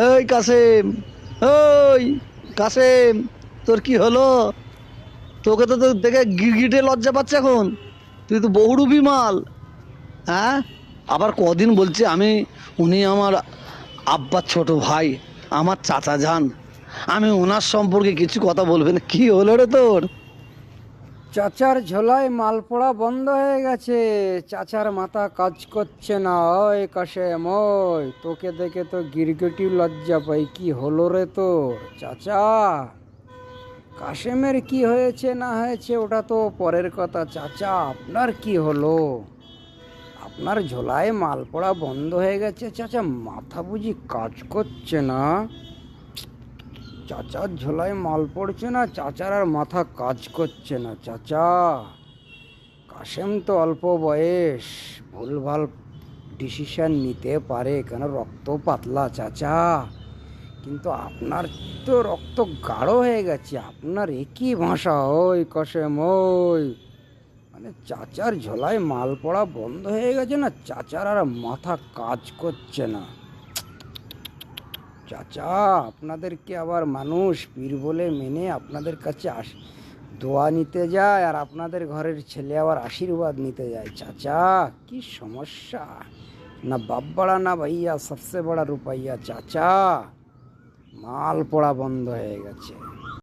এই কাসেম, ওই কাসেম, তোর কি হলো? তোকে তো দেখে গিরগিটে লজ্জা পাচ্ছে এখন। তুই তো বহুরূপী মাল। হ্যাঁ, আবার কদিন বলছে আমি, উনি আমার আব্বার ছোট ভাই, আমার চাচা যান, আমি ওনার সম্পর্কে কিছু কথা বলবেন। কি হলো রে তোর? চাচার ঝোলায় মাল পড়া বন্ধ হয়ে গেছে। চাচার মাথা কাজ করছে না। ওই কাশেম, ওই তোকে দেখে তো গিরগিটি লজ্জা পাই। কি হলো রে তোর চাচা? কাশেমের কি হয়েছে না হয়েছে ওটা তো পরের কথা। চাচা আপনার কি হলো? আপনার ঝোলায় মাল পড়া বন্ধ হয়ে গেছে, চাচা মাথা বুঝি কাজ করছে না? চাচার ঝোলায় মাল পড়ছে না, চাচার আর মাথা কাজ করছে না। চাচা, কাশেম তো অল্প বয়স, ভুলভাল ডিসিশন নিতে পারে, কেন রক্ত পাতলা চাচা। কিন্তু আপনার তো রক্ত গাঢ় হয়ে গেছে। আপনার একই ভাষা। ওই কাশেম, ওই মানে চাচার ঝোলায় মাল পড়া বন্ধ হয়ে গেছে না, চাচার আর মাথা কাজ করছে না। চাচা, আপনাদেরকে আবার মানুষ পীর বলে মেনে আপনাদের কাছে দোয়া নিতে যায়, আর আপনাদের ঘরের ছেলে আবার আশীর্বাদ নিতে যায়। চাচা কি সমস্যা? না বাপ বড়া না ভাইয়া, সবসে বড়া রুপাইয়া। চাচা, মাল পড়া বন্ধ হয়ে গেছে।